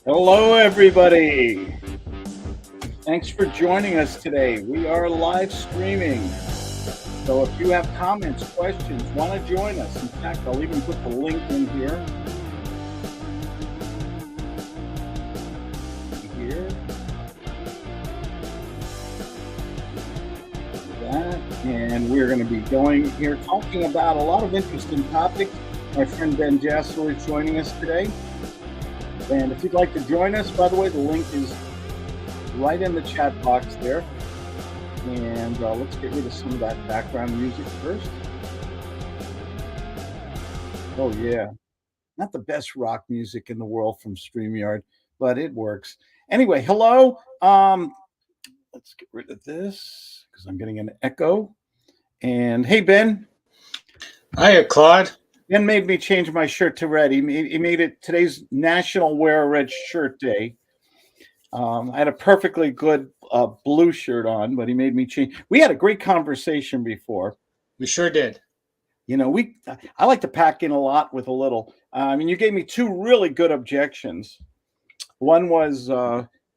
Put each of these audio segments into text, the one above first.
Hello, everybody. Thanks for joining us today. We are live streaming. So if you have comments, questions, want to join us, in fact, I'll even put the link in here. And we're going to be going here talking about a lot of interesting topics. My friend Ben Jasser is joining us today. And if you'd like to join us, by the way, the link is right in the chat box there. And let's get rid of some of that background music first. Oh, yeah. Not the best rock music in the world from StreamYard, but it works. Anyway, hello. Let's get rid of this because I'm getting an echo. And hey, Ben. Hiya, Claude. Ben made me change my shirt to red. He made it today's National Wear a Red Shirt Day. I had a perfectly good blue shirt on, but he made me change. We had a great conversation before. We sure did. You know, I like to pack in a lot with a little. I mean, you gave me two really good objections. One was,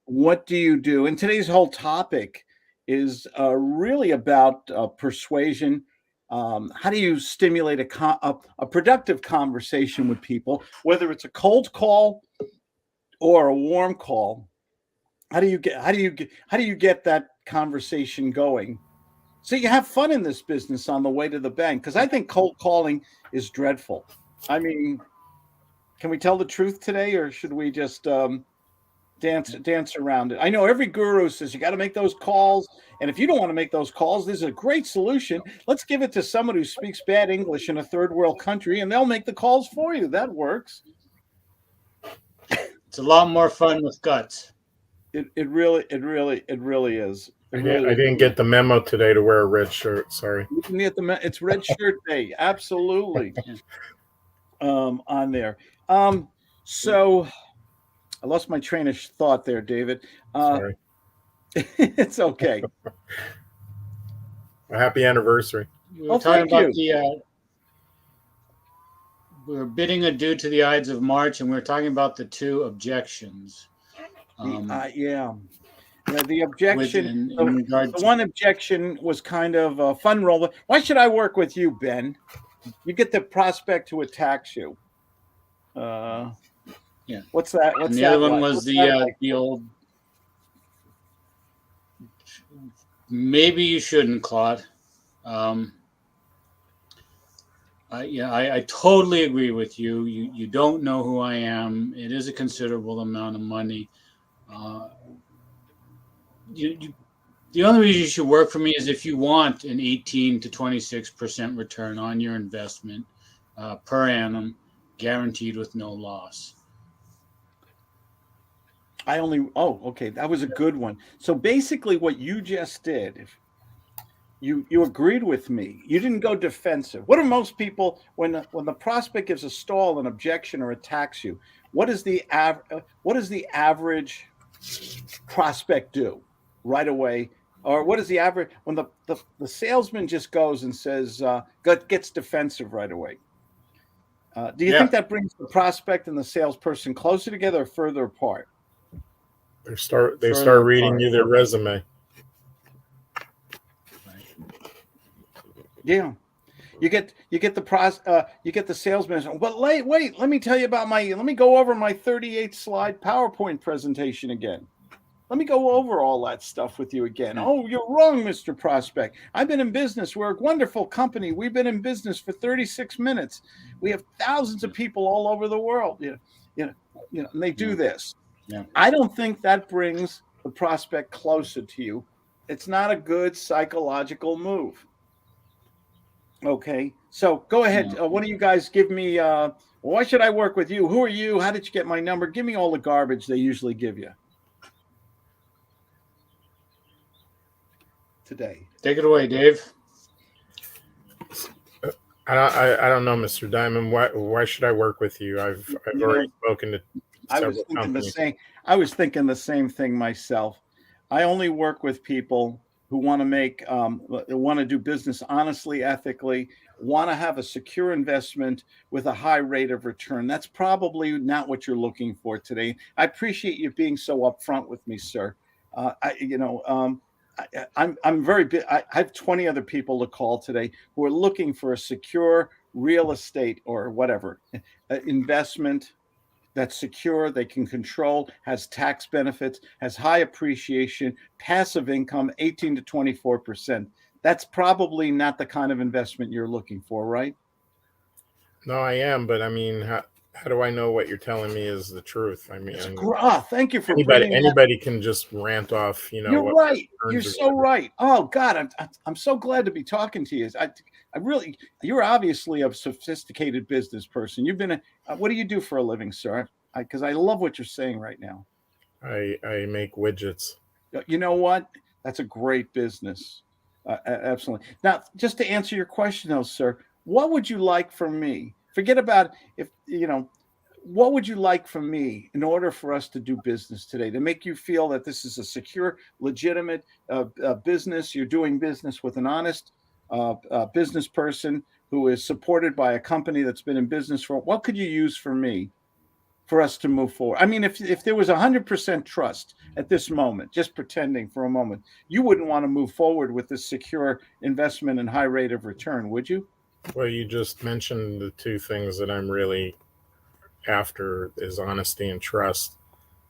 what do you do? And today's whole topic is really about persuasion. How do you stimulate a productive conversation with people, whether it's a cold call or a warm call? How do you get that conversation going? So you have fun in this business on the way to the bank, because I think cold calling is dreadful. I mean, can we tell the truth today, or should we just dance around it? I know every guru says you got to make those calls, and if you don't want to make those calls, there's a great solution. Let's give it to someone who speaks bad English in a third world country, and they'll make the calls for you. That works. It's a lot more fun with guts. It really is. I didn't get the memo today to wear a red shirt. Sorry. You can get it's Red Shirt Day. Absolutely. On there. So I lost my train of thought there, David. Sorry. It's okay. A happy anniversary. We were talking about we were bidding adieu to the Ides of March, and we were talking about the two objections. The objection, the one objection was kind of a fun roll. Why should I work with you, Ben? You get the prospect who attacks you. Yeah. What's that? And the other one was the old. Maybe you shouldn't, Claude. I totally agree with you. You don't know who I am. It is a considerable amount of money. The only reason you should work for me is if you want an 18 to 26% return on your investment per annum, guaranteed with no loss. Okay, that was a good one. So basically what you just did, you agreed with me. You didn't go defensive. What do most people, when the prospect gives a stall, an objection, or attacks you, what does the average prospect do right away? Or what is the average when the salesman just goes and says, gets defensive right away? Do you think that brings the prospect and the salesperson closer together or further apart? They start reading you their resume. Yeah. You get the salesman. But wait, let me tell you about let me go over my 38 slide PowerPoint presentation again. Let me go over all that stuff with you again. Oh, you're wrong, Mr. Prospect. I've been in business. We're a wonderful company. We've been in business for 36 minutes. We have thousands of people all over the world. And they do this. Yeah. I don't think that brings the prospect closer to you. It's not a good psychological move. Okay, so go ahead. One of you guys give me, why should I work with you? Who are you? How did you get my number? Give me all the garbage they usually give you today. Take it away, Dave. I don't know, Mr. Diamond. Why should I work with you? I've already spoken to several companies. I was thinking the same thing myself. I only work with people who want to do business honestly, ethically, want to have a secure investment with a high rate of return. That's probably not what you're looking for today. I appreciate you being so upfront with me, sir. I'm very big. I have 20 other people to call today who are looking for a secure real estate or whatever investment that's secure, they can control, has tax benefits, has high appreciation, passive income, 18 to 24%. That's probably not the kind of investment you're looking for, right? No, I am, but I mean, how do I know what you're telling me is the truth? I mean, Thank you for anybody bringing that. anybody can just rant off, You're what right. You're returns so right. Oh God, I'm so glad to be talking to you. I really, you're obviously a sophisticated business person. You've been what do you do for a living, sir? Because I love what you're saying right now. I make widgets. You know what? That's a great business. Absolutely. Now, just to answer your question, though, sir, what would you like from me? Forget about if what would you like from me in order for us to do business today to make you feel that this is a secure, legitimate business? You're doing business with an honest business person who is supported by a company that's been in business for. What could you use for me for us to move forward? I mean, if there was 100% trust at this moment, just pretending for a moment, you wouldn't want to move forward with this secure investment and high rate of return, would you? Well, you just mentioned the two things that I'm really after is honesty and trust.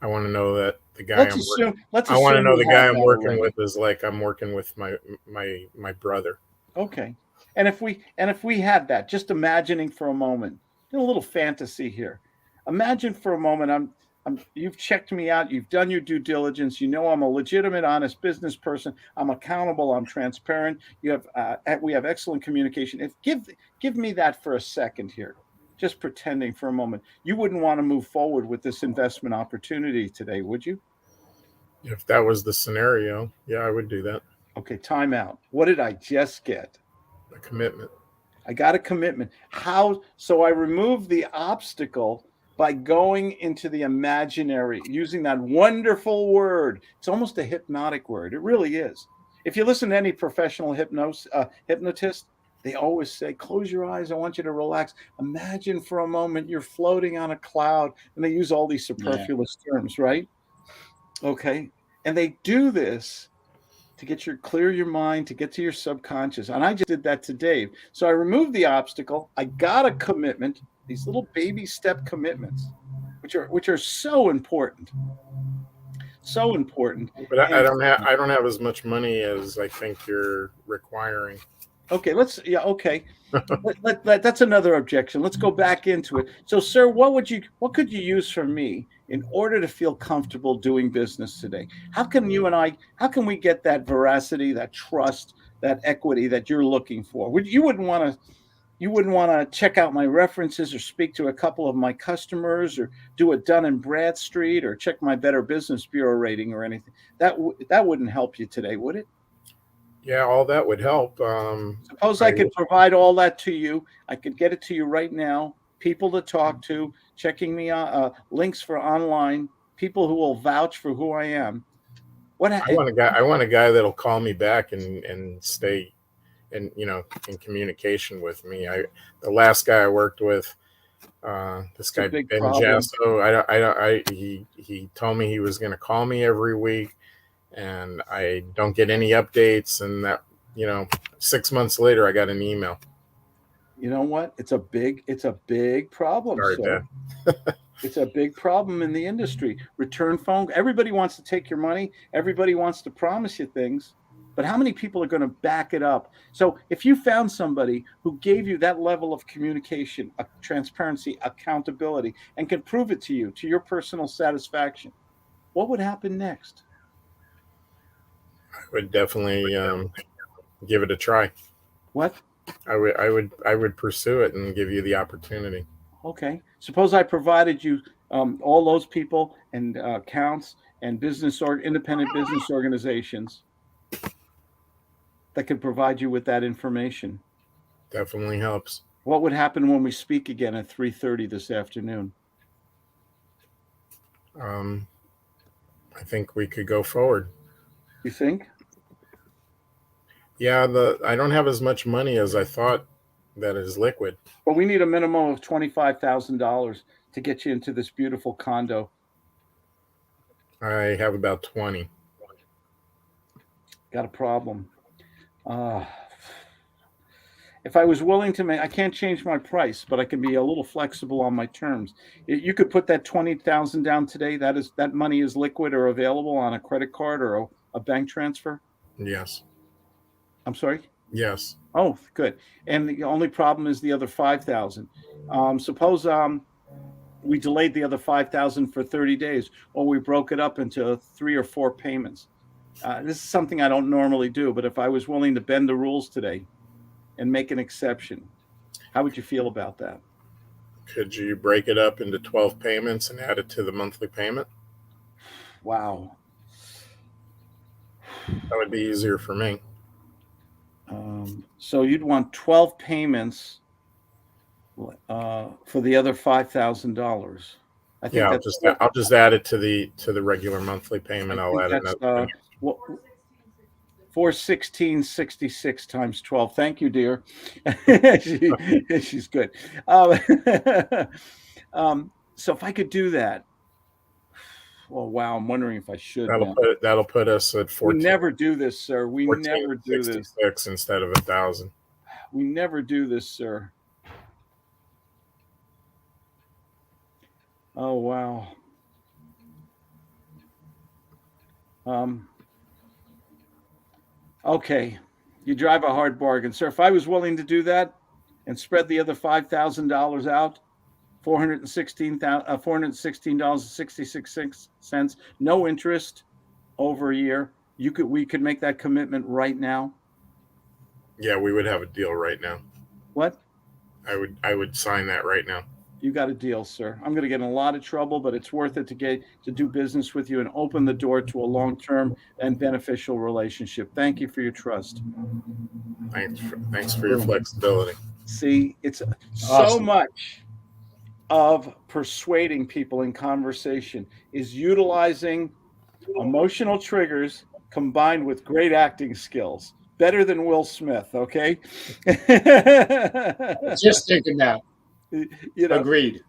I want to know that the guy Let's assume the we guy have I'm that working already. with is like I'm working with my brother. Okay. And if we had that, just imagining for a moment, a little fantasy here. Imagine for a moment you've checked me out, you've done your due diligence, you know I'm a legitimate, honest business person, I'm accountable, I'm transparent. We have excellent communication. If give me that for a second here. Just pretending for a moment. You wouldn't want to move forward with this investment opportunity today, would you? If that was the scenario, yeah, I would do that. Okay, time out. What did I just get? A commitment. I got a commitment. How? So I removed the obstacle by going into the imaginary, using that wonderful word. It's almost a hypnotic word. It really is. If you listen to any professional hypnotist, they always say, close your eyes. I want you to relax. Imagine for a moment you're floating on a cloud. And they use all these superfluous terms, right? Okay. And they do this to clear your mind, to get to your subconscious. And I just did that to Dave. So I removed the obstacle. I got a commitment, these little baby step commitments, which are so important. So important. But I don't have as much money as I think you're requiring. Okay, okay. That's another objection. Let's go back into it. So, sir, what could you use from me in order to feel comfortable doing business today? How can we get that veracity, that trust, that equity that you're looking for? You wouldn't want to check out my references or speak to a couple of my customers or do a Dun & Bradstreet or check my Better Business Bureau rating or anything. That wouldn't help you today, would it? Yeah, all that would help. Suppose I could provide all that to you. I could get it to you right now. People to talk to, checking me links for online, people who will vouch for who I am. I want a guy that'll call me back and stay in communication with me. The last guy I worked with, this guy Ben Jasso, he told me he was going to call me every week, and I don't get any updates. And that 6 months later, I got an email. You know what? It's a big problem. Sorry, sir. It's a big problem in the industry. Return phone. Everybody wants to take your money. Everybody wants to promise you things. But how many people are going to back it up? So if you found somebody who gave you that level of communication, transparency, accountability, and can prove it to you, to your personal satisfaction, what would happen next? I would definitely give it a try. What? I would pursue it and give you the opportunity. Okay. Suppose I provided you all those people and accounts and independent business organizations that could provide you with that information. Definitely helps. What would happen when we speak again at 3:30 this afternoon? I think we could go forward. You think? Yeah, I don't have as much money as I thought that is liquid. But we need a minimum of $25,000 to get you into this beautiful condo. I have about 20. Got a problem. If I was willing to I can't change my price, but I can be a little flexible on my terms. You could put that 20,000 down today. That money is liquid or available on a credit card or a bank transfer. Yes. I'm sorry. Yes. Oh, good. And the only problem is the other 5,000. Suppose we delayed the other 5,000 for 30 days, or we broke it up into 3 or 4 payments. This is something I don't normally do, but if I was willing to bend the rules today and make an exception, how would you feel about that? Could you break it up into 12 payments and add it to the monthly payment? Wow. That would be easier for me. So you'd want 12 payments for the other $5,000. I think I'll just add it to the regular monthly payment. I'll add another. 416.66 times 12. Thank you, dear. She's good. So if I could do that, well, wow, I'm wondering if I should. That'll put us at 14. We never do this, sir. We never do this. Instead of 1,000. We never do this, sir. Oh, wow. Okay, you drive a hard bargain, sir. If I was willing to do that and spread the other $5,000 out, $416.66, no interest over a year, we could make that commitment right now. Yeah, we would have a deal right now. What? I would sign that right now. You got a deal, sir. I'm going to get in a lot of trouble, but it's worth it to do business with you and open the door to a long-term and beneficial relationship. Thank you for your trust. Thanks for your flexibility. See, it's awesome. So much of persuading people in conversation is utilizing emotional triggers combined with great acting skills. Better than Will Smith, okay? Just thinking that. Agreed.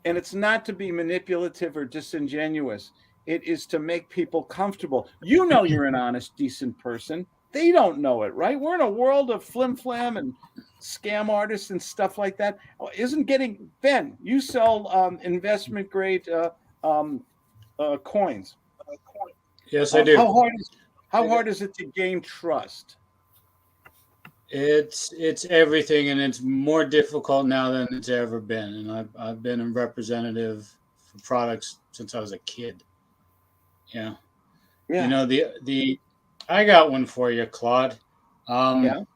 And it's not to be manipulative or disingenuous. It is to make people comfortable. You know you're an honest, decent person. They don't know it, right? We're in a world of flim-flam and scam artists and stuff like that. Ben, you sell investment grade coins. Yes, I do. How hard is it to gain trust? It's everything, and it's more difficult now than it's ever been. And I've been a representative for products since I was a kid. Yeah. You know, I got one for you, Claude. In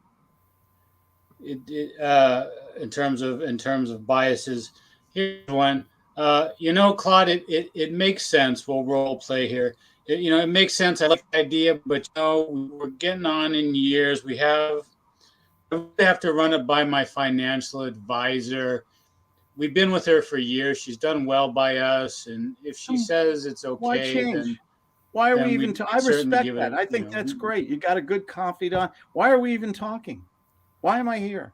terms of biases, here's one. Claude, it makes sense. We'll role play here. It makes sense. I like the idea, but we're getting on in years. I have to run it by my financial advisor. We've been with her for years. She's done well by us, and if she says it's okay, why change? Why are we even I respect that. I think that's great. You got a good confidant. Why are we even talking? Why am I here?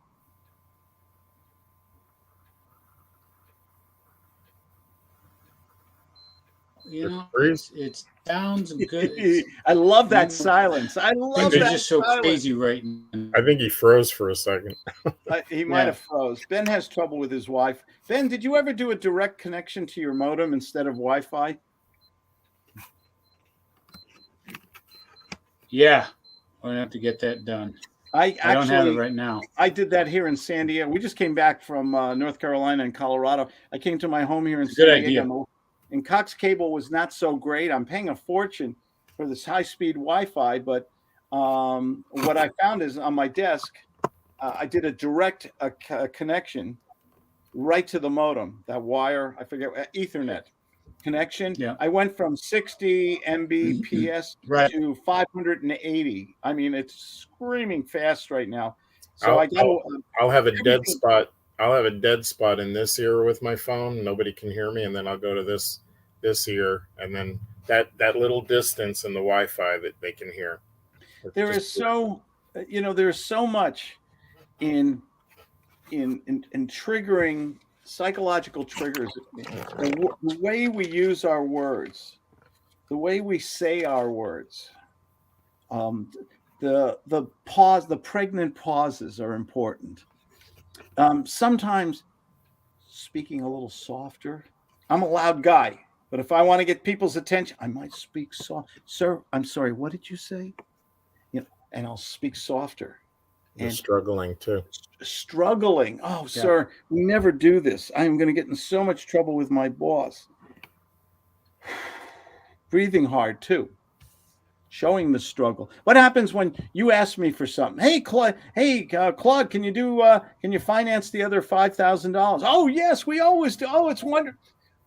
It sounds good. I love that silence. I love that. They're just so crazy right now. I think he froze for a second. He might have froze. Ben has trouble with his Wi-Fi. Ben, did you ever do a direct connection to your modem instead of Wi-Fi? Yeah, I'm gonna have to get that done. I don't have it right now. I did that here in San Diego. We just came back from North Carolina and Colorado. I came to my home here in San Diego. Idea. And Cox cable was not so great. I'm paying a fortune for this high-speed Wi-Fi, but what I found is on my desk, I did a direct connection right to the modem, that wire, I forget, Ethernet connection. Yeah. I went from 60 Mbps to 580. I mean, it's screaming fast right now. So I'll have a dead spot. I'll have a dead spot in this ear with my phone. Nobody can hear me, and then I'll go to this ear, and then that little distance in the Wi-Fi that they can hear. There is so much in in triggering psychological triggers, the way we use our words, the way we say our words, the pause, the pregnant pauses are important. Sometimes speaking a little softer. I'm a loud guy, but if I want to get people's attention, I might speak soft. Sir, I'm sorry. What did you say? And I'll speak softer. You're struggling too. Struggling. Oh, sir, we never do this. I'm going to get in so much trouble with my boss. Breathing hard too. Showing the struggle. What happens when you ask me for something? Hey, Claude. Hey, Claude, can you finance the other $5,000? Oh, yes, we always do. Oh, it's wonderful.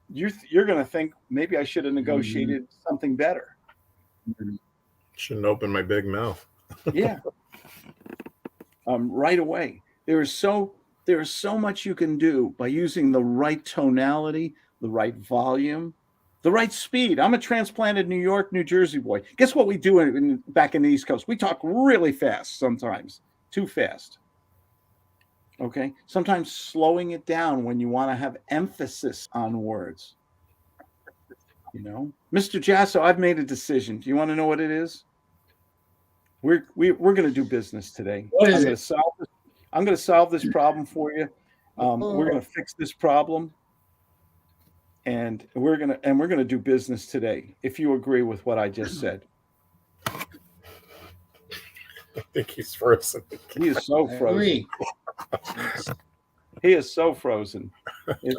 You're going to think maybe I should have negotiated something better. Shouldn't open my big mouth. Yeah. Right away. There is so much you can do by using the right tonality, the right volume, the right speed. I'm a transplanted New York, New Jersey boy. Guess what we do back in the East Coast? We talk really fast sometimes, too fast. Okay? Sometimes slowing it down when you want to have emphasis on words. Mr. Jasso, I've made a decision. Do you want to know what it is? We're going to do business today. What is it? I'm going to solve this problem for you. We're going to fix this problem. And we're gonna do business today. If you agree with what I just said, I think he's frozen. He is so frozen. He is so frozen.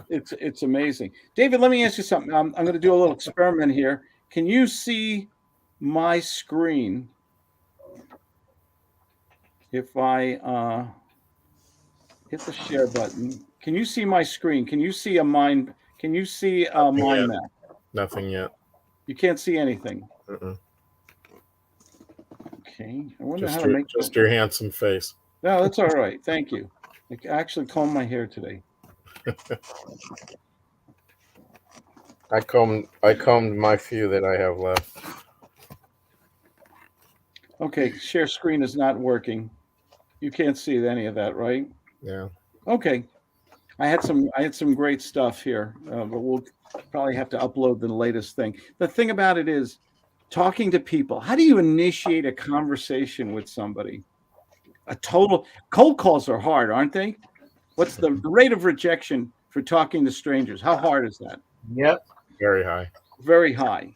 It's amazing. David, let me ask you something. I'm going to do a little experiment here. Can you see my screen? If I hit the share button, can you see my screen? Can you see a mind? Can you see a mind map? Nothing yet. You can't see anything. Okay. I wonder how to make just your handsome face. No, that's all right. Thank you. I actually combed my hair today. I combed my few that I have left. Okay, share screen is not working. You can't see any of that, right? Yeah. Okay. I had some great stuff here, but we'll probably have to upload the latest thing. The thing about it is talking to people. How do you initiate a conversation with somebody? Cold calls are hard, aren't they? What's the rate of rejection for talking to strangers? How hard is that? Yep. Very high. Very high.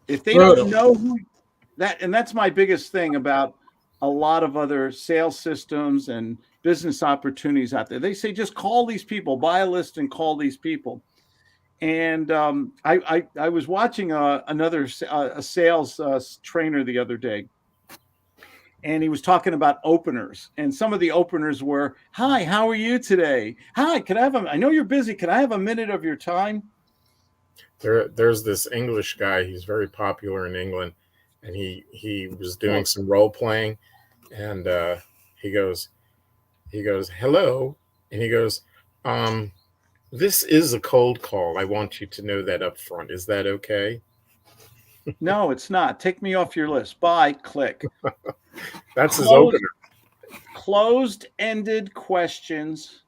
If they don't know and that's my biggest thing about a lot of other sales systems and business opportunities out there. They say, just call these people, buy a list and call these people. And I was watching another sales trainer the other day, and he was talking about openers. And some of the openers were, hi, how are you today? Hi, I know you're busy. Can I have a minute of your time? There's this English guy. He's very popular in England. And he was doing some role playing, and he goes, hello, and he goes, this is a cold call. I want you to know that up front. Is that okay? No, it's not. Take me off your list. Bye. Click. That's his opener. Closed-ended questions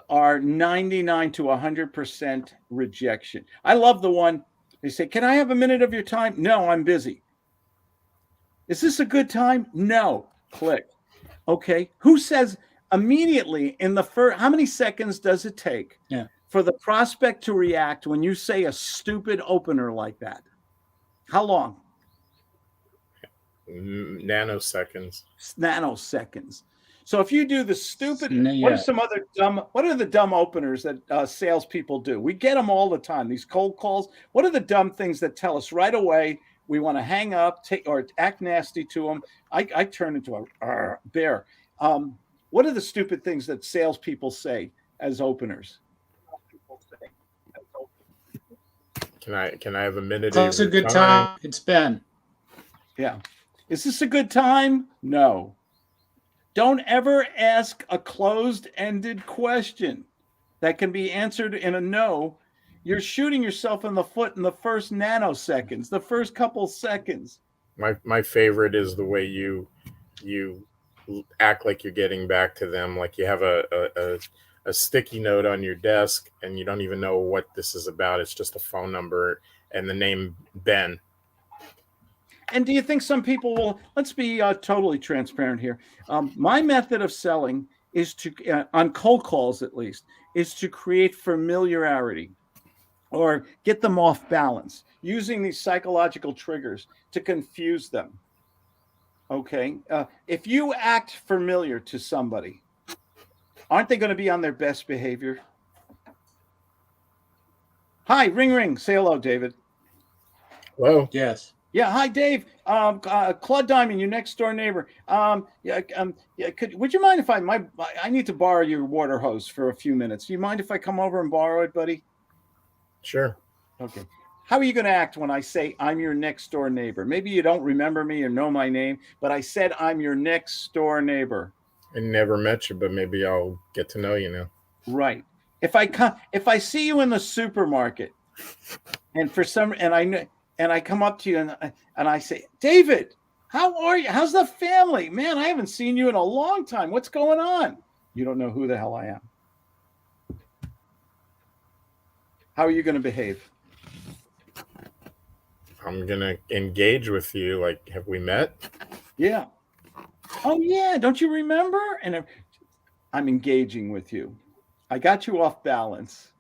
are 99 to 100% rejection. I love the one. They say, can I have a minute of your time? No, I'm busy. Is this a good time? No. Click. Okay. Who says immediately in the first, how many seconds does it take for the prospect to react when you say a stupid opener like that? How long? Nanoseconds. Nanoseconds. So if you do the stupid, what are the dumb openers that salespeople do? We get them all the time. These cold calls. What are the dumb things that tell us right away we want to hang up, or act nasty to them? I turn into a bear. What are the stupid things that salespeople say as openers? Can I have a minute? It's a good time. It's Ben. Yeah. Is this a good time? No. Don't ever ask a closed-ended question that can be answered in a no. You're shooting yourself in the foot in the first nanoseconds, the first couple seconds. My favorite is the way you act like you're getting back to them, like you have a sticky note on your desk and you don't even know what this is about. It's just a phone number and the name Ben. And do you think some people will, let's be totally transparent here. My method of selling is to, on cold calls at least, is to create familiarity or get them off balance using these psychological triggers to confuse them. Okay. If you act familiar to somebody, aren't they going to be on their best behavior? Hi, ring, ring. Say hello, David. Hello. Yes. Yeah, hi, Dave. Claude Diamond, your next door neighbor. Would you mind if I need to borrow your water hose for a few minutes? Do you mind if I come over and borrow it, buddy? Sure. Okay. How are you going to act when I say I'm your next door neighbor? Maybe you don't remember me or know my name, but I said I'm your next door neighbor. I never met you, but maybe I'll get to know you now. Right. If I see you in the supermarket, and I come up to you and I say, David, how are you? How's the family? Man, I haven't seen you in a long time. What's going on? You don't know who the hell I am. How are you going to behave? I'm going to engage with you. Like, have we met? Yeah. Oh, yeah. Don't you remember? And I'm engaging with you. I got you off balance.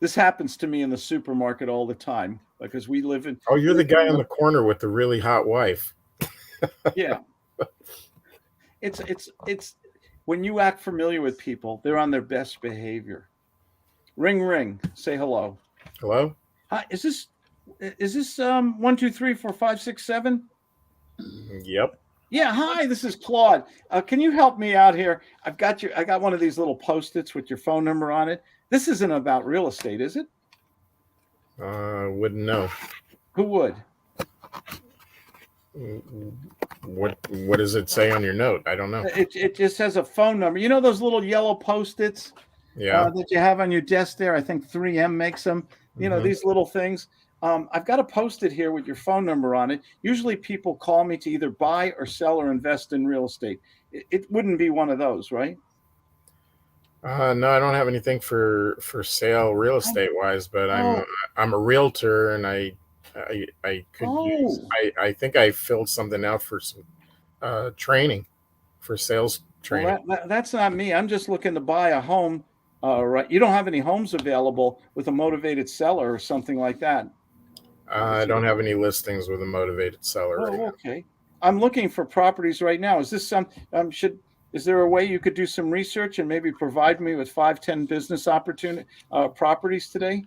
This happens to me in the supermarket all the time because we live in. Oh, you're the guy in the corner with the really hot wife. Yeah. It's when you act familiar with people, they're on their best behavior. Ring, ring. Say hello. Hello. Hi. Is this 1, 2, 3, 4, 5, 6, 7? Yep. Yeah. Hi. This is Claude. Can you help me out here? I got one of these little Post-its with your phone number on it. This isn't about real estate, is it? Wouldn't know. Who would? What does it say on your note? I don't know. It just has a phone number. You know those little yellow Post-its that you have on your desk there? I think 3M makes them. You know, these little things. I've got a Post-it here with your phone number on it. Usually people call me to either buy or sell or invest in real estate. It wouldn't be one of those, right? No, I don't have anything for sale real estate wise, but I'm a realtor and I could use. I think I filled something out for some training for sales training. Well, that's not me. I'm just looking to buy a home. Right? You don't have any homes available with a motivated seller or something like that. I don't have any listings with a motivated seller. Oh, right now. Okay. I'm looking for properties right now. Is this is there a way you could do some research and maybe provide me with 5-10 business opportunity properties today?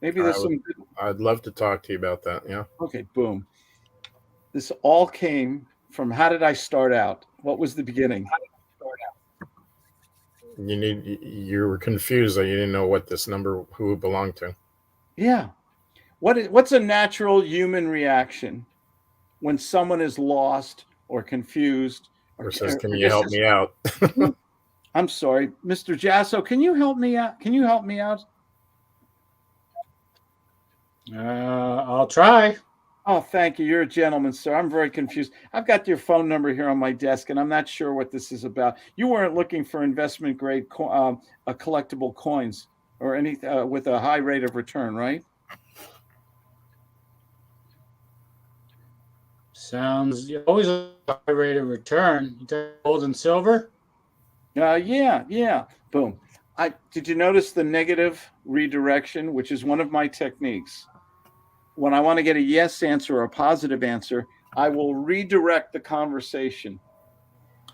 Maybe there's some. I'd love to talk to you about that. Yeah. Okay. Boom. This all came from how did I start out? What was the beginning? You were confused that you didn't know what this number who it belonged to. Yeah. What's a natural human reaction when someone is lost or confused? Or says, can you help me out? I'm sorry, Mr. Jasso, can you help me out? Can you help me out? I'll try. Oh, thank you. You're a gentleman, sir. I'm very confused. I've got your phone number here on my desk, and I'm not sure what this is about. You weren't looking for investment grade collectible coins or any with a high rate of return, right? Sounds always a high rate of return. You take gold and silver? Yeah. Boom. Did you notice the negative redirection, which is one of my techniques? When I want to get a yes answer or a positive answer, I will redirect the conversation.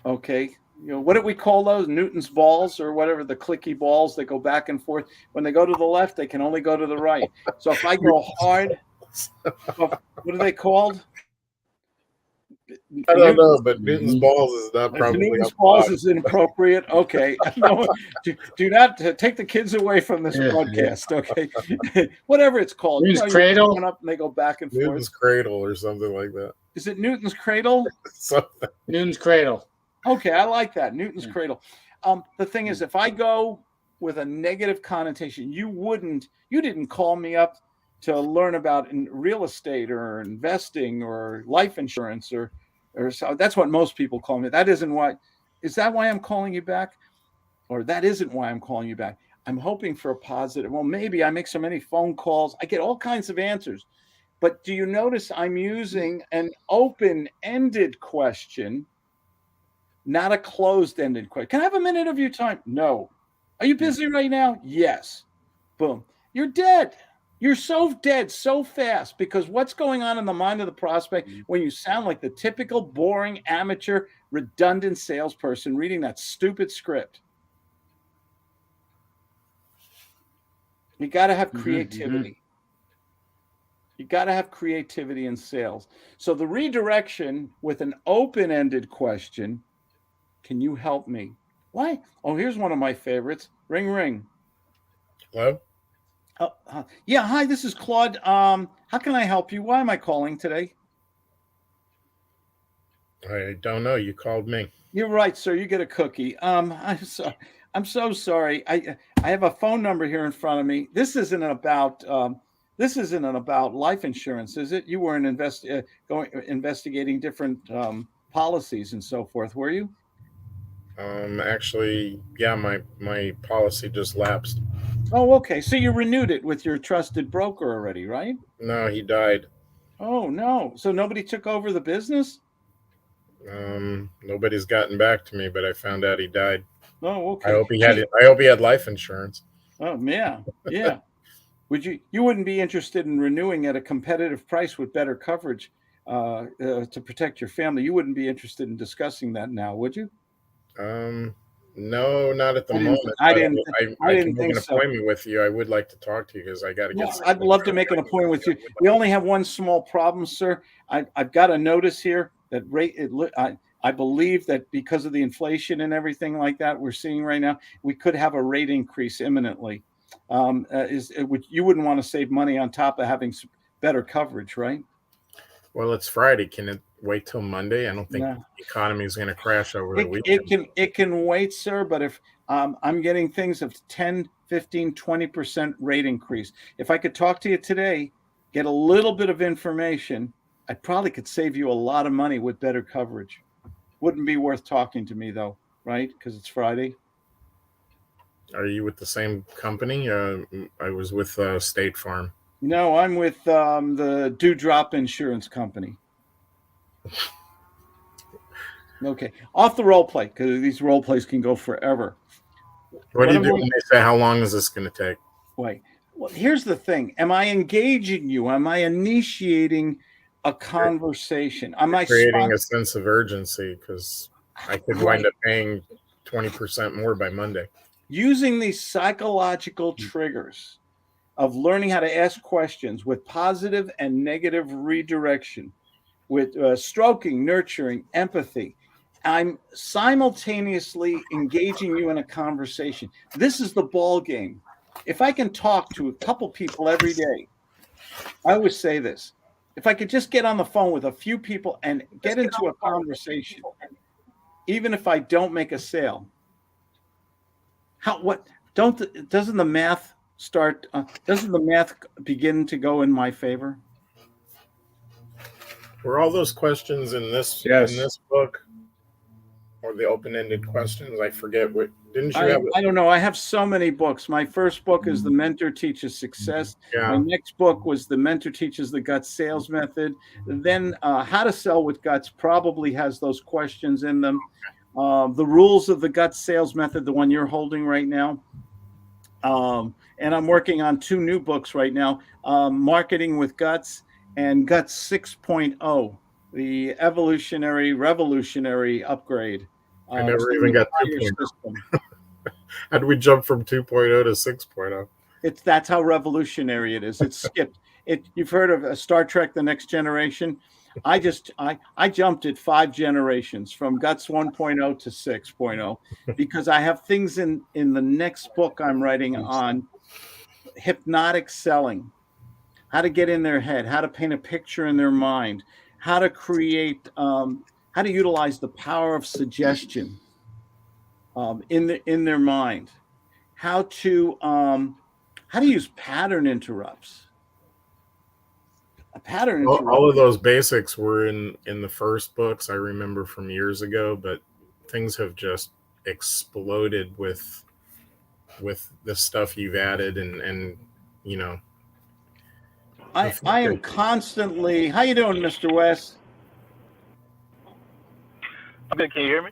Okay. You know, what do we call those? Newton's balls or whatever, the clicky balls that go back and forth. When they go to the left, they can only go to the right. So if I go hard, what are they called? I don't know, but Newton's balls is not probably. Newton's balls is inappropriate. Okay, no, do not take the kids away from this broadcast. Okay, whatever it's called. Newton's cradle. Up and they go back and forth. Newton's cradle or something like that. Is it Newton's cradle? Something. Newton's cradle. Okay, I like that. Newton's cradle. The thing is, if I go with a negative connotation, you didn't call me up to learn about in real estate or investing or life insurance or so. That's what most people call me. That isn't what Is that why I'm calling you back? Or that isn't why I'm calling you back. I'm hoping for a positive. Well, maybe I make so many phone calls. I get all kinds of answers. But do you notice I'm using an open-ended question, not a closed-ended question? Can I have a minute of your time? No. Are you busy right now? Yes. Boom. You're dead. You're so dead so fast because what's going on in the mind of the prospect when you sound like the typical boring amateur redundant salesperson reading that stupid script? You got to have creativity. You got to have creativity in sales. So the redirection with an open-ended question, can you help me? Why? Oh, here's one of my favorites. Ring, ring. Hello? Yeah, hi, this is Claude. How can I help you? Why am I calling today? I don't know. You called me. You're right, sir. You get a cookie. I'm so sorry. I have a phone number here in front of me. This isn't about life insurance, is it? You weren't investigating different policies and so forth, were you? Actually, yeah, my policy just lapsed. Oh, okay. So you renewed it with your trusted broker already, right? No, he died. Oh no. So nobody took over the business? Nobody's gotten back to me, but I found out he died. Oh, okay. I hope he had life insurance. Oh, yeah. Yeah. You wouldn't be interested in renewing at a competitive price with better coverage to protect your family? You wouldn't be interested in discussing that now, would you? No, not at the moment. I didn't can make think an appointment with you. I would like to talk to you because I got to get. Yes, I'd love to make an appointment with you. We only have one small problem, sir. I've got a notice here that I believe that because of the inflation and everything like that we're seeing right now, we could have a rate increase imminently. You wouldn't want to save money on top of having better coverage, right? Well, it's Friday. Can it wait till Monday? I don't think the economy is going to crash over the weekend. It can wait, sir. But if I'm getting things of 10, 15, 20% rate increase. If I could talk to you today, get a little bit of information, I probably could save you a lot of money with better coverage. Wouldn't be worth talking to me though, right? Because it's Friday. Are you with the same company? I was with State Farm. No, I'm with the Dewdrop Insurance Company. Okay, off the role play because these role plays can go forever. What do you do when they say, how long is this going to take? Wait, well, here's the thing. Am I engaging you? Am I initiating a conversation? Am I creating a sense of urgency because I could wind up paying 20% more by Monday? Using these psychological triggers of learning how to ask questions with positive and negative redirection, with stroking, nurturing, empathy. I'm simultaneously engaging you in a conversation. This is the ball game. If I can talk to a couple people every day, I always say this. If I could just get on the phone with a few people and get into a conversation, even if I don't make a sale, doesn't the math start? Doesn't the math begin to go in my favor? Were all those questions in this book, or the open-ended questions? I forget what. Didn't you have? I don't know. I have so many books. My first book is The Mentor Teaches Success. Yeah. My next book was The Mentor Teaches the Guts Sales Method. Then How to Sell with Guts probably has those questions in them. The Rules of the Guts Sales Method, the one you're holding right now. And I'm working on 2 new books right now, Marketing with Guts and Guts 6.0, the revolutionary upgrade. I never even got 2.0. How do we jump from 2.0 to 6.0? That's how revolutionary it is. It's skipped. You've heard of Star Trek: The Next Generation? I jumped it 5 generations from Guts 1.0 to 6.0 because I have things in the next book I'm writing on hypnotic selling, how to get in their head, how to paint a picture in their mind, how to create, how to utilize the power of suggestion in their mind, how to use pattern interrupts. All of those basics were in the first books I remember from years ago, but things have just exploded with the stuff you've added, and you know. I am constantly. How you doing, Mr. West? I'm good. Can you hear me?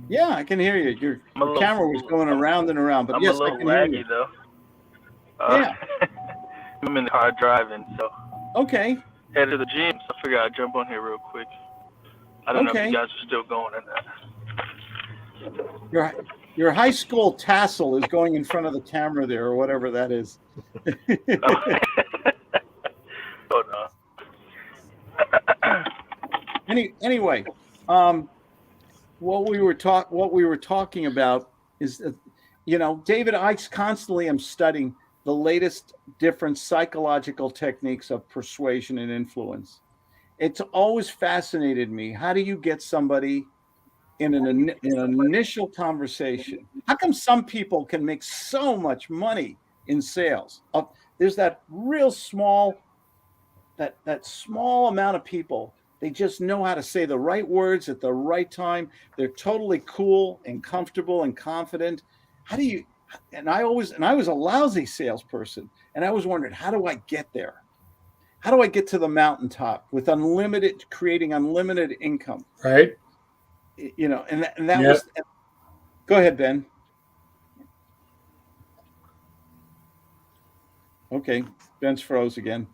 Yeah, I can hear you. Your camera was going around and around, but yes, I can hear you. I'm a little laggy Yeah. though. I'm in the car driving, so. Okay. Headed to the gym, so I figured I'd jump on here real quick. I don't know if you guys are still going or not. Your high school tassel is going in front of the camera there, or whatever that is. Oh no. Anyway, what we were talking about is, David, I constantly am studying the latest different psychological techniques of persuasion and influence. It's always fascinated me. How do you get somebody in an initial conversation? How come some people can make so much money in sales? There's that real small, that small amount of people. They just know how to say the right words at the right time. They're totally cool and comfortable and confident. How do you? And I was a lousy salesperson, and I was wondering, how do I get there? How do I get to the mountaintop with creating unlimited income? Right. And that was. Go ahead, Ben. Okay, Ben's froze again.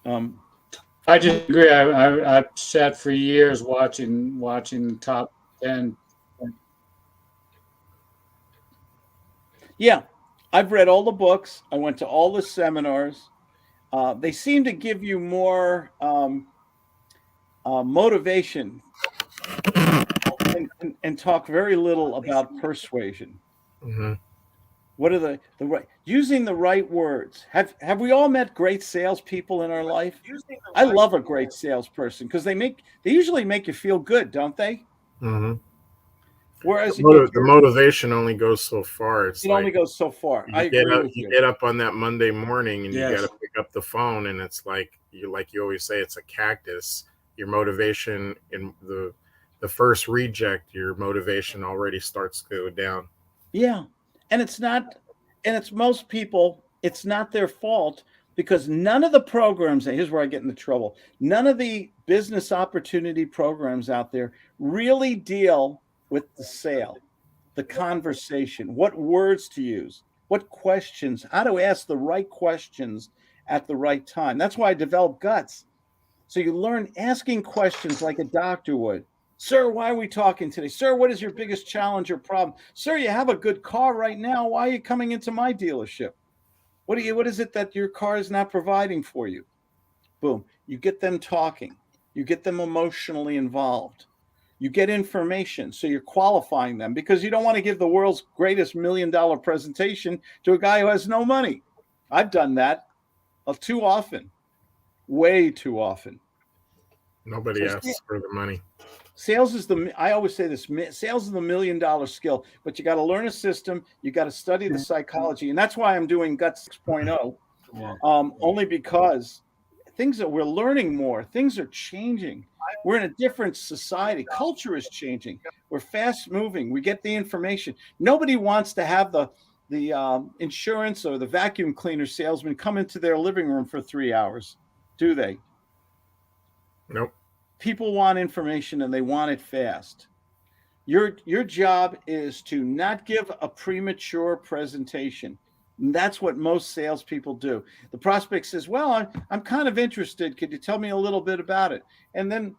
I just agree. I've sat for years watching top 10. Yeah, I've read all the books. I went to all the seminars. They seem to give you more motivation and talk very little about persuasion. Mm-hmm. What are the right using the right words? Have we all met great salespeople in our life? I love a great salesperson because they usually make you feel good, don't they? Mm-hmm. Whereas the motivation only goes so far. It only goes so far. I agree with you. You get up on that Monday morning and Yes. you got to pick up the phone, and it's like you always say, it's a cactus. Your motivation in the first reject, your motivation already starts to go down. Yeah, and it's most people. It's not their fault because none of the programs. Here's where I get into trouble. None of the business opportunity programs out there really deal with the sale, the conversation, what words to use, what questions, how to ask the right questions at the right time. That's why I developed Guts. So you learn asking questions like a doctor would. Sir, why are we talking today? Sir, what is your biggest challenge or problem? Sir, you have a good car right now. Why are you coming into my dealership? What is it that your car is not providing for you? Boom. You get them talking. You get them emotionally involved. You get information, so you're qualifying them because you don't want to give the world's greatest $1 million presentation to a guy who has no money. I've done that too often, way too often. Nobody asks for the money. Sales is I always say this, sales is the $1 million skill, but you got to learn a system. You got to study the psychology. And that's why I'm doing Guts 6.0, only because we're learning more. Things are changing. We're in a different society. Culture is changing. We're fast moving. We get the information. Nobody wants to have the insurance or the vacuum cleaner salesman come into their living room for 3 hours, do they? Nope. People want information and they want it fast. Your job is to not give a premature presentation. And that's what most salespeople do. The prospect says, well, I'm kind of interested. Could you tell me a little bit about it? And then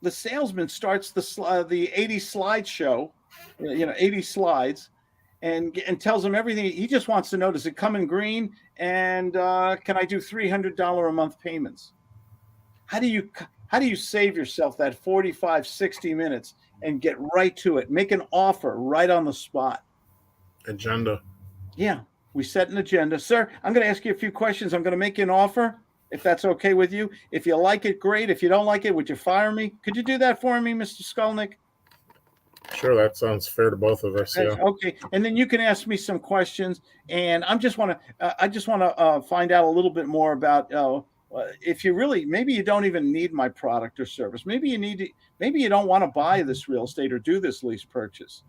the salesman starts the 80 slide show, 80 slides, and tells them everything. He just wants to know, does it come in green? And can I do $300 a month payments? How do you save yourself that 45, 60 minutes and get right to it? Make an offer right on the spot. Agenda. Yeah, we set an agenda. Sir, I'm going to ask you a few questions. I'm going to make you an offer, if that's okay with you. If you like it, great. If you don't like it, would you fire me? Could you do that for me, Mr. Skolnick? Sure, that sounds fair to both of us. Yeah. Okay, and then you can ask me some questions, and I just want to find out a little bit more about if you really, maybe you don't even need my product or service. Maybe you don't want to buy this real estate or do this lease purchase.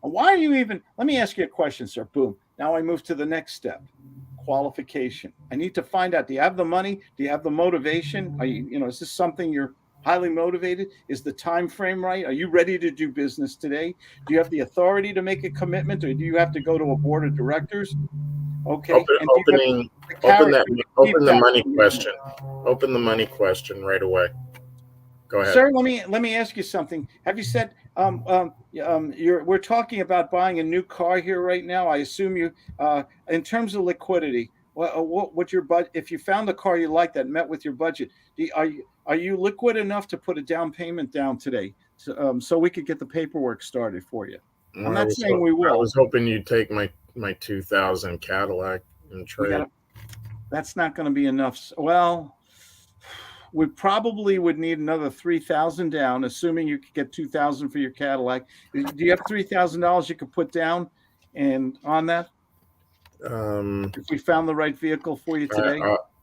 Why are you even, let me ask you a question, sir. Boom. Now I move to the next step. Qualification. I need to find out, do you have the money? Do you have the motivation? Are you, is this something you're highly motivated? Is the time frame right? Are you ready to do business today? Do you have the authority to make a commitment, or do you have to go to a board of directors? Okay. Open the money question. Open the money question right away. Go ahead. Sir, let me ask you something. Have you said we're talking about buying a new car here right now? I assume you in terms of liquidity, what's your budget? If you found the car you like that met with your budget, are you liquid enough to put a down payment down today, so we could get the paperwork started for you? I'm not saying we will. I was hoping you'd take my 2000 Cadillac and trade. That's not going to be enough. Well, we probably would need another $3,000 down, assuming you could get $2,000 for your Cadillac. Do you have $3,000 you could put down and on that? If we found the right vehicle for you today?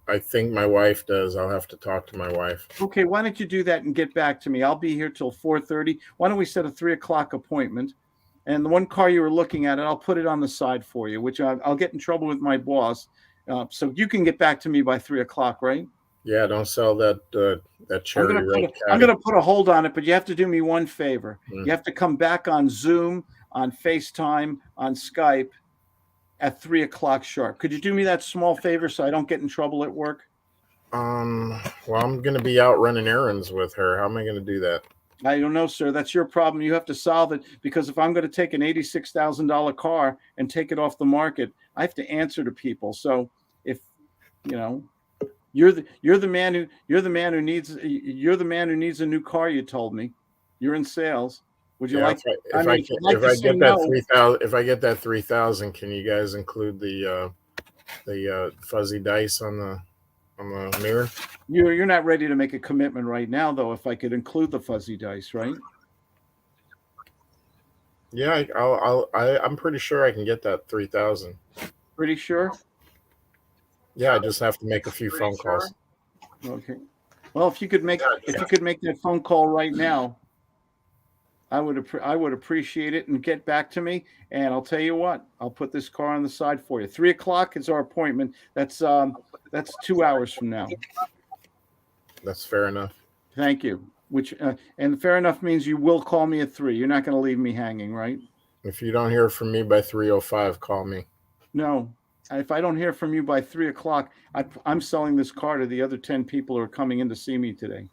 I think my wife does. I'll have to talk to my wife. Okay, why don't you do that and get back to me? I'll be here till 4:30. Why don't we set a 3:00 appointment? And the one car you were looking at, I'll put it on the side for you, which I'll get in trouble with my boss. So you can get back to me by 3:00, right? Yeah, don't sell that cherry red. I'm going to put a hold on it, but you have to do me one favor. You have to come back on Zoom, on FaceTime, on Skype at 3:00 sharp. Could you do me that small favor so I don't get in trouble at work? Well, I'm going to be out running errands with her. How am I going to do that? I don't know, sir. That's your problem. You have to solve it, because if I'm going to take an $86,000 car and take it off the market, I have to answer to people. So if you're the man who needs a new car, you told me. You're in sales. Would you like? If I get that 3,000, can you guys include the fuzzy dice on the mirror? You're not ready to make a commitment right now, though. If I could include the fuzzy dice, right? Yeah, I'm pretty sure I can get that 3,000. Pretty sure. Yeah, I just have to make a few phone calls. Okay. Well, if you could make that phone call right now, I would appreciate it, and get back to me. And I'll tell you what, I'll put this car on the side for you. 3:00 is our appointment. That's 2 hours from now. That's fair enough. Thank you. And fair enough means you will call me at 3. You're not going to leave me hanging, right? If you don't hear from me by 3:05, call me. No. If I don't hear from you by 3:00, I'm selling this car to the other 10 people who are coming in to see me today.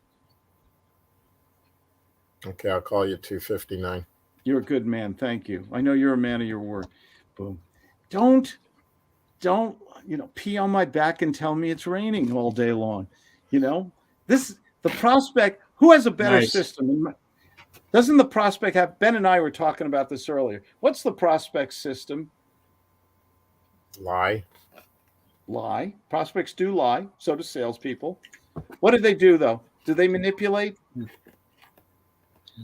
Okay, I'll call you 2:59. You're a good man. Thank you. I know you're a man of your word. Boom. Don't pee on my back and tell me it's raining all day long. The prospect, who has a better system? Doesn't the prospect have? Ben and I were talking about this earlier. What's the prospect system? Lie. Prospects do lie. So do salespeople. What do they do, though? Do they manipulate?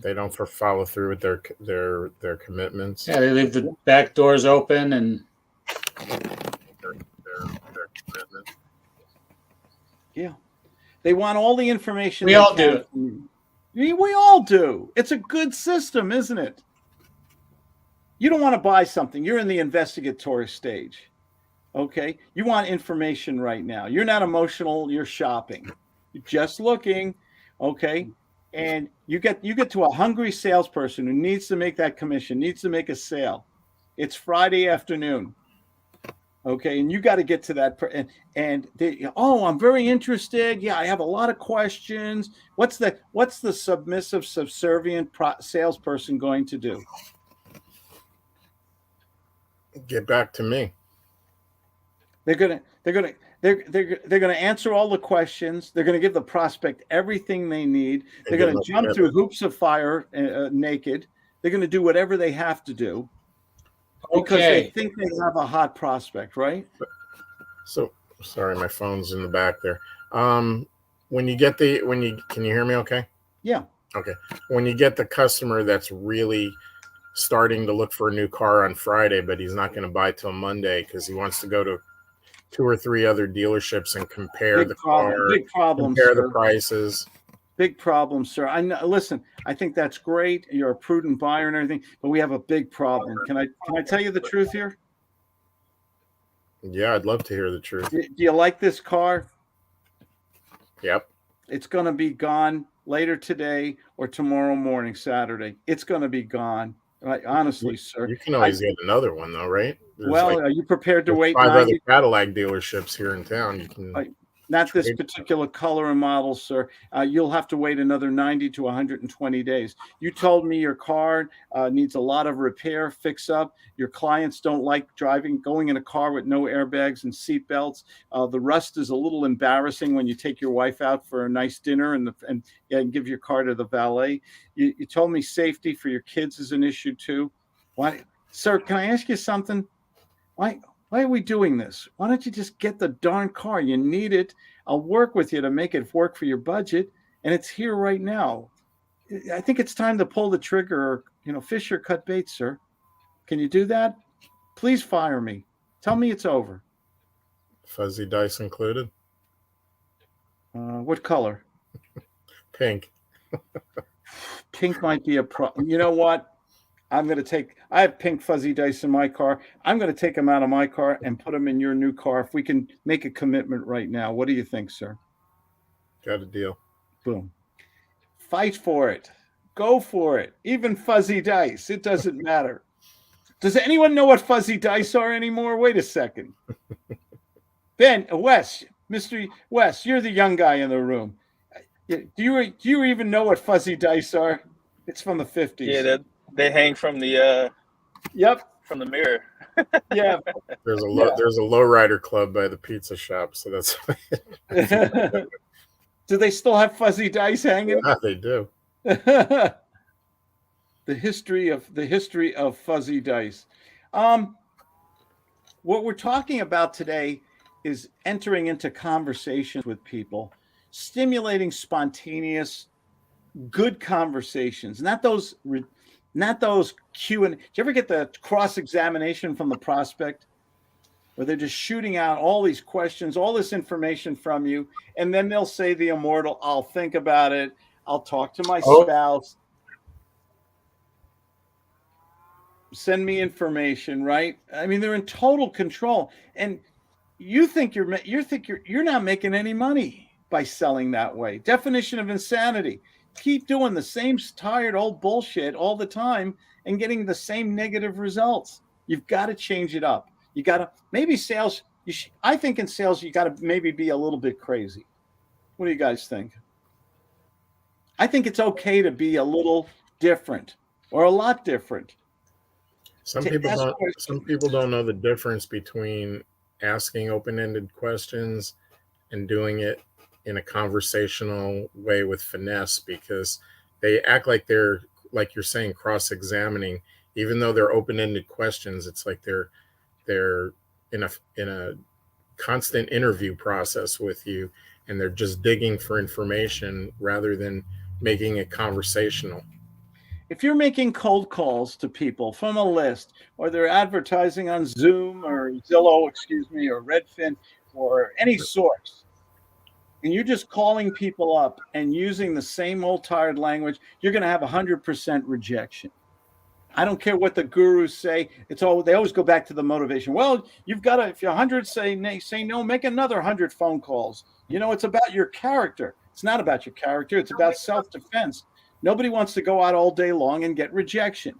They don't follow through with their commitments. Yeah, they leave the back doors open and their commitment. Yeah, they want all the information. We all do. We all do. It's a good system, isn't it? You don't want to buy something. You're in the investigatory stage. Okay, you want information right now. You're not emotional. You're shopping. You're just looking. Okay. And you get to a hungry salesperson who needs to make that commission, needs to make a sale. It's Friday afternoon. Okay, and you got to get to that. I'm very interested. Yeah, I have a lot of questions. What's the submissive, subservient salesperson going to do? Get back to me. They're gonna answer all the questions. They're gonna give the prospect everything they need. They're gonna jump through hoops of fire naked. They're gonna do whatever they have to do because they think they have a hot prospect, right? So sorry, my phone's in the back there. Can you hear me? Okay. Yeah. Okay. When you get the customer that's really starting to look for a new car on Friday, but he's not going to buy till Monday because he wants to go to 2 or 3 other dealerships and compare Big the problem. car, Big problem, compare sir. the prices. Big problem, sir. I know, listen, I think that's great. You're a prudent buyer and everything, but we have a big problem. Can I tell you the truth here? Yeah, I'd love to hear the truth. Do you like this car? Yep. It's going to be gone later today or tomorrow morning, Saturday. It's going to be gone. Right? Honestly, sir. You can always get another one, though, right? Are you prepared to wait 5 90? other Cadillac dealerships here in town. You can Not this particular color and model, sir. You'll have to wait another 90 to 120 days. You told me your car needs a lot of repair, fix up. Your clients don't like going in a car with no airbags and seat belts. The rust is a little embarrassing when you take your wife out for a nice dinner and give your car to the valet. You told me safety for your kids is an issue too. Why, sir, can I ask you something? Why are we doing this? Why don't you just get the darn car? You need it. I'll work with you to make it work for your budget, and it's here right now. I think it's time to pull the trigger or, fish or cut bait, sir. Can you do that? Please fire me. Tell me it's over. Fuzzy dice included? What color? Pink. Pink might be a problem. You know what? I have pink fuzzy dice in my car. I'm going to take them out of my car and put them in your new car. If we can make a commitment right now, what do you think, sir? Got a deal. Boom. Fight for it. Go for it. Even fuzzy dice. It doesn't matter. Does anyone know what fuzzy dice are anymore? Wait a second. Mr. Wes, you're the young guy in the room. Do you even know what fuzzy dice are? It's from the 50s. Yeah, they hang from the from the mirror. Yeah. There's a lowrider club by the pizza shop, so that's Do they still have fuzzy dice hanging? Yeah, they do. The history of fuzzy dice. What we're talking about today is entering into conversations with people, stimulating spontaneous, good conversations, not those Q and. Did you ever get the cross-examination from the prospect, where they're just shooting out all these questions, all this information from you, and then they'll say the immortal, "I'll think about it. I'll talk to my spouse. Send me information," right? I mean, they're in total control, and you think you're not making any money by selling that way. Definition of insanity. Keep doing the same tired old bullshit all the time and getting the same negative results. You've got to change it up. You got to maybe sales. I think in sales, you got to maybe be a little bit crazy. What do you guys think? I think it's okay to be a little different or a lot different. Some people don't know the difference between asking open-ended questions and doing it in a conversational way with finesse, because they act like they're, like you're saying, cross-examining, even though they're open-ended questions. It's like they're in a constant interview process with you, and they're just digging for information rather than making it conversational. If you're making cold calls to people from a list, or they're advertising on Zoom or Zillow, or Redfin, or any source, and you're just calling people up and using the same old tired language, you're going to have 100% rejection. I don't care what the gurus say. They always go back to the motivation. Well, you've got to, if 100 say no, make another 100 phone calls. It's about your character. It's not about your character. It's about self-defense. Nobody wants to go out all day long and get rejection.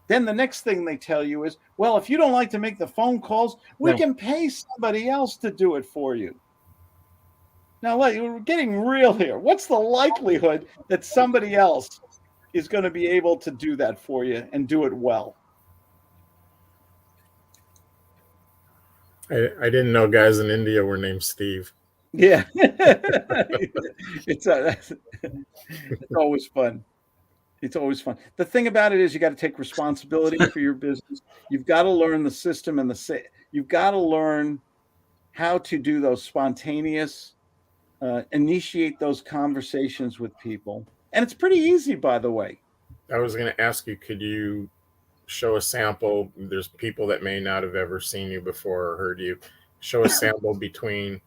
Then the next thing they tell you is, well, if you don't like to make the phone calls, we can pay somebody else to do it for you. Now, we're getting real here. What's the likelihood that somebody else is going to be able to do that for you and do it well? I didn't know guys in India were named Steve. Yeah. It's always fun. It's always fun. The thing about it is you got to take responsibility for your business. You've got to learn the system and you've got to learn how to do those spontaneous, initiate those conversations with people. And it's pretty easy, by the way. I was going to ask you, could you show a sample? There's people that may not have ever seen you before or heard you. show a sample between,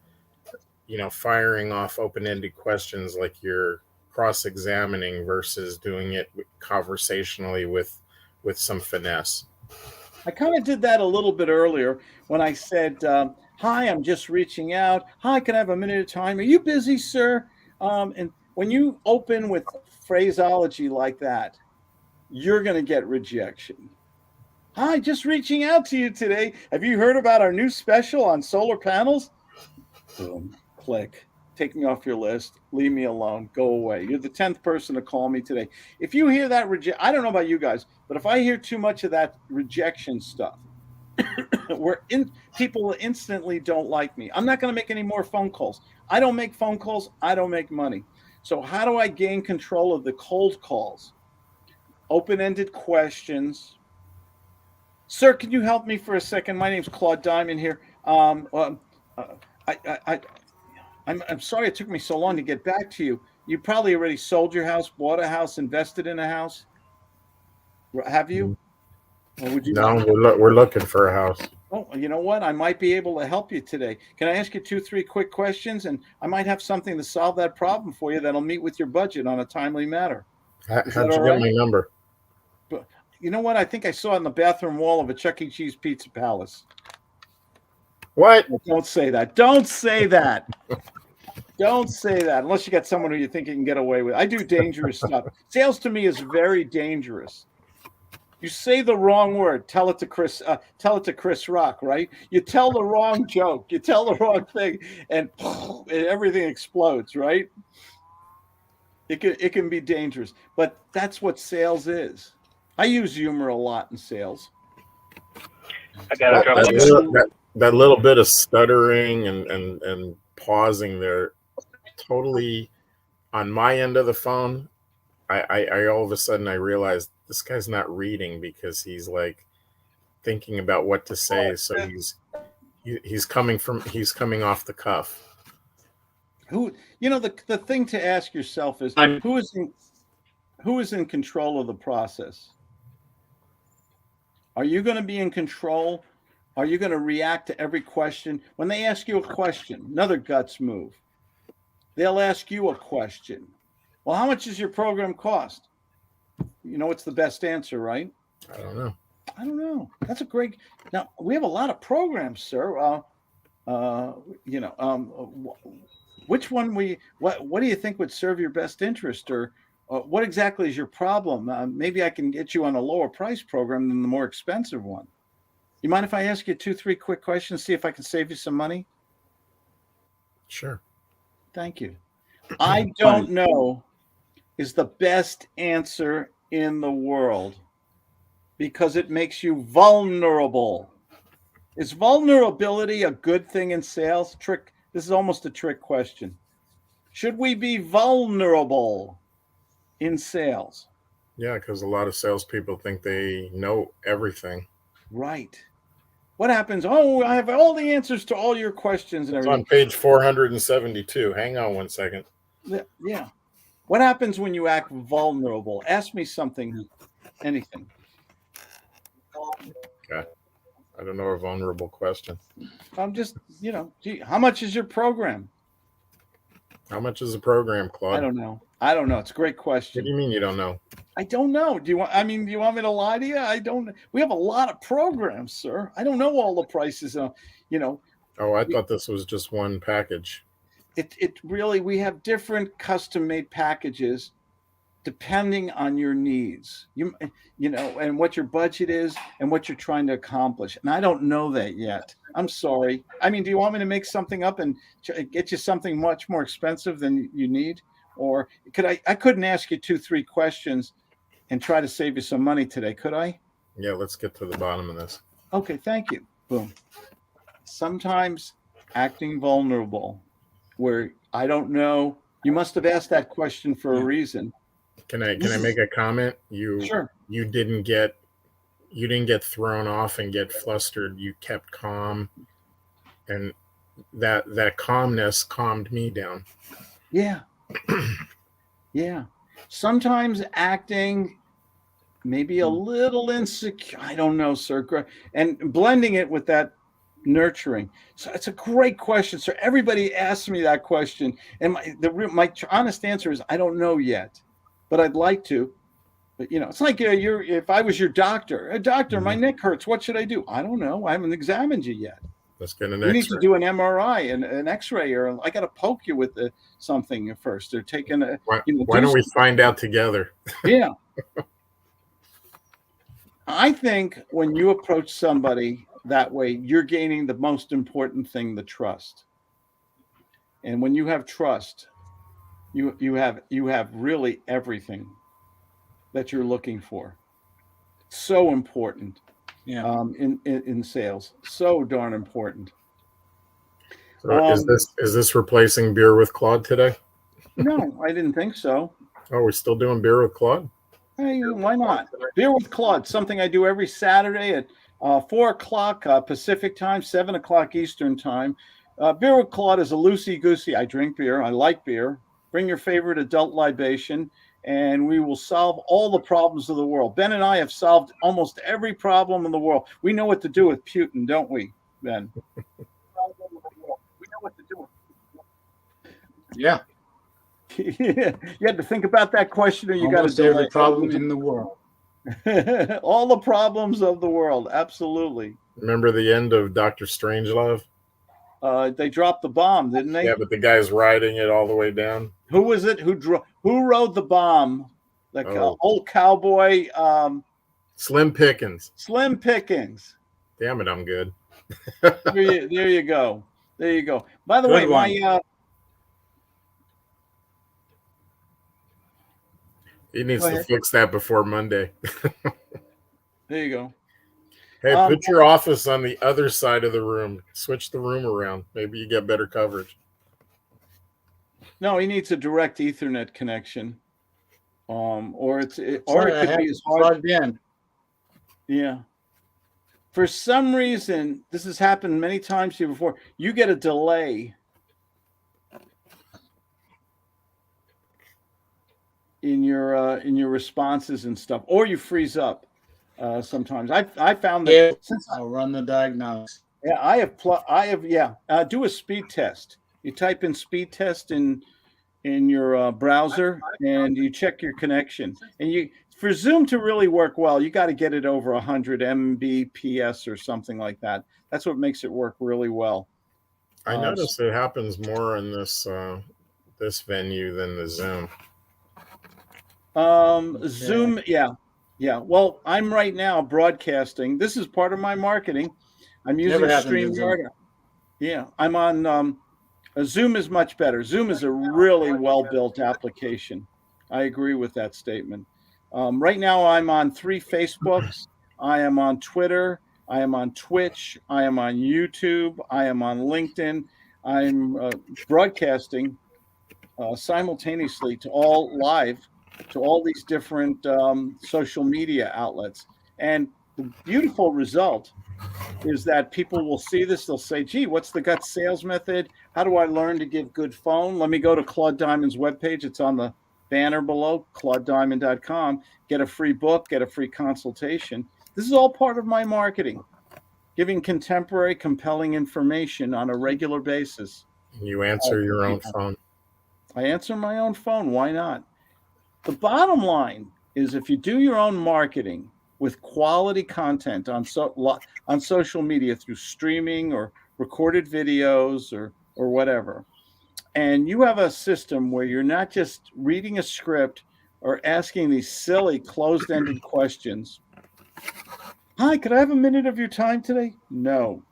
firing off open-ended questions like you're cross-examining versus doing it conversationally with some finesse. I kind of did that a little bit earlier when I said, hi, I'm just reaching out. Hi, can I have a minute of time? Are you busy, sir? And when you open with phraseology like that, you're going to get rejection. Hi, just reaching out to you today. Have you heard about our new special on solar panels? Boom, click. Take me off your list. Leave me alone. Go away. You're the 10th person to call me today. If you hear that I don't know about you guys, but if I hear too much of that rejection stuff, people instantly don't like me. I'm not going to make any more phone calls. I don't make phone calls. I don't make money. So how do I gain control of the cold calls? Open-ended questions. Sir, can you help me for a second? My name's Claude Diamond here. I'm sorry it took me so long to get back to you. You probably already sold your house, bought a house, invested in a house. Have you? Or would you? No, we're looking for a house. Oh, you know what? I might be able to help you today. Can I ask you 2-3 quick questions? And I might have something to solve that problem for you that'll meet with your budget on a timely matter. How'd you get my number? But you know what? I think I saw it on the bathroom wall of a Chuck E. Cheese Pizza Palace. What? Don't say that. Don't say that. Don't say that unless you got someone who you think you can get away with. I do dangerous stuff. Sales to me is very dangerous. You say the wrong word. Tell it to Chris Rock, right? You tell the wrong joke. You tell the wrong thing, and everything explodes, right? It can be dangerous, but that's what sales is. I use humor a lot in sales. I gotta drop that little bit of stuttering and pausing there, totally on my end of the phone. I all of a sudden I realized this guy's not reading because he's like thinking about what to say. So he's coming off the cuff. The thing to ask yourself is who is in control of the process? Are you going to be in control? Are you going to react to every question? When they ask you a question, another guts move. They'll ask you a question. Well, how much does your program cost? You know what's the best answer, right? I don't know. That's a great. Now we have a lot of programs, sir. Which one what do you think would serve your best interest, or what exactly is your problem? Maybe I can get you on a lower price program than the more expensive one. You mind if I ask you 2-3 quick questions, see if I can save you some money? Sure. Thank you. I don't know is the best answer in the world because it makes you vulnerable. Is vulnerability a good thing in sales? This is almost a trick question. Should we be vulnerable in sales? Yeah, because a lot of salespeople think they know everything. Right. What happens? Oh, I have all the answers to all your questions and everything. It's on page 472. Hang on one second. Yeah. What happens when you act vulnerable? Ask me something, anything. Okay. I don't know a vulnerable question. I'm just, how much is your program? How much is the program, Claude? I don't know. It's a great question. What do you mean you don't know? I don't know. Do you want me to lie to you? I don't. We have a lot of programs, sir. I don't know all the prices. Oh, I thought this was just one package. It really, we have different custom-made packages depending on your needs. And what your budget is and what you're trying to accomplish. And I don't know that yet. I'm sorry. Do you want me to make something up and get you something much more expensive than you need? Or I couldn't ask you 2-3 questions and try to save you some money today, could I? Yeah, let's get to the bottom of this. Okay, thank you. Boom. Sometimes acting vulnerable, where I don't know, you must have asked that question for a reason. Can I make a comment? Sure. You didn't get thrown off and get flustered. You kept calm, and that calmness calmed me down. Yeah. Yeah. Sometimes acting maybe a little insecure. I don't know, sir. And blending it with that Nurturing. So it's a great question. So everybody asks me that question, and my honest answer is I don't know yet, but I'd like to. But it's like if I was your doctor, doctor, my neck hurts. What should I do? I don't know. I haven't examined you yet. Let's get an You need X-ray. to do an MRI and an X-ray, or I got to poke you with something first. They're taking a. Why don't we find out together? Yeah. I think when you approach somebody that way, you're gaining the most important thing, the trust. And when you have trust, you have really everything that you're looking for. So important. Yeah. In sales, so darn important. So is this replacing beer with Claude today? No, I didn't think so. Oh, we're still doing beer with Claude? Hey, why not? Beer with Claude, something I do every Saturday at 4 o'clock Pacific time, 7 o'clock Eastern time. Beer with Claude is a loosey-goosey. I drink beer. I like beer. Bring your favorite adult libation, and we will solve all the problems of the world. Ben and I have solved almost every problem in the world. We know what to do with Putin, don't we, Ben? We know what to do. Yeah. You had to think about that question, or you got to do every problem in the world. All the problems of the world, absolutely. Remember the end of Dr. Strangelove? They dropped the bomb, didn't they? Yeah, but the guy's riding it all the way down. Who was it? Who rode the bomb? Like old cowboy. Slim Pickens. Slim Pickens. Damn it, I'm good. There you go. There you go. By the way, he needs to fix that before Monday. There you go. Hey, put your office on the other side of the room. Switch the room around. Maybe you get better coverage. No, he needs a direct Ethernet connection. Or it could be as hard. Plugged in. Yeah. For some reason, this has happened many times here before. You get a delay in your responses and stuff, or you freeze up. Sometimes I found that I'll run the diagnostics. Yeah, do a speed test. You type in speed test in your browser, and you check your connection. And for Zoom to really work well, you got to get it over 100 Mbps or something like that. That's what makes it work really well. I notice it happens more in this venue than the Zoom. Zoom, yeah. Well, I'm right now broadcasting. This is part of my marketing. I'm using StreamYard. Yeah, I'm on. Zoom is much better. Zoom is a really well-built application. I agree with that statement. Right now, I'm on 3 Facebooks. I am on Twitter. I am on Twitch. I am on YouTube. I am on LinkedIn. I'm broadcasting simultaneously to all these different social media outlets. And the beautiful result is that people will see this. They'll say, gee, what's the gut sales method? How do I learn to give good phone? Let me go to Claude Diamond's webpage. It's on the banner below, claudediamond.com. Get a free book, get a free consultation. This is all part of my marketing, giving contemporary, compelling information on a regular basis. You answer your own phone. I answer my own phone. Why not? The bottom line is if you do your own marketing with quality content on social media through streaming or recorded videos or whatever, and you have a system where you're not just reading a script or asking these silly closed-ended questions. Hi, could I have a minute of your time today? No.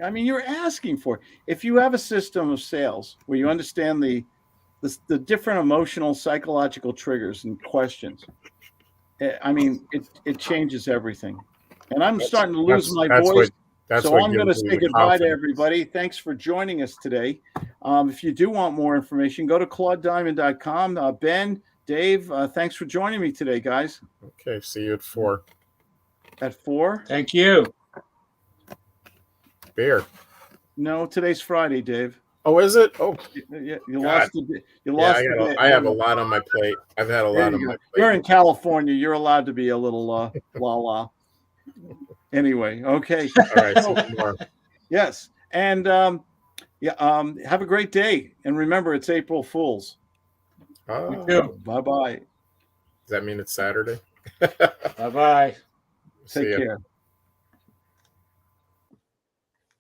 I mean, you're asking for it. If you have a system of sales where you understand the different emotional, psychological triggers and questions, I mean, it changes everything. And I'm starting to lose my voice. So I'm going to say goodbye to everybody. Thanks for joining us today. If you do want more information, go to claudediamond.com. Ben, Dave, thanks for joining me today, guys. Okay, see you at 4. At 4? Thank you. Beer. No, today's Friday, Dave. Oh, is it? Oh, you lost. You lost. I have a lot on my plate. I've had a lot on my plate. You're in California. You're allowed to be a little la la. Anyway, okay. All right. See you tomorrow. Yes. And have a great day. And remember, it's April Fool's. Oh, bye-bye. Does that mean it's Saturday? Bye-bye. Take care.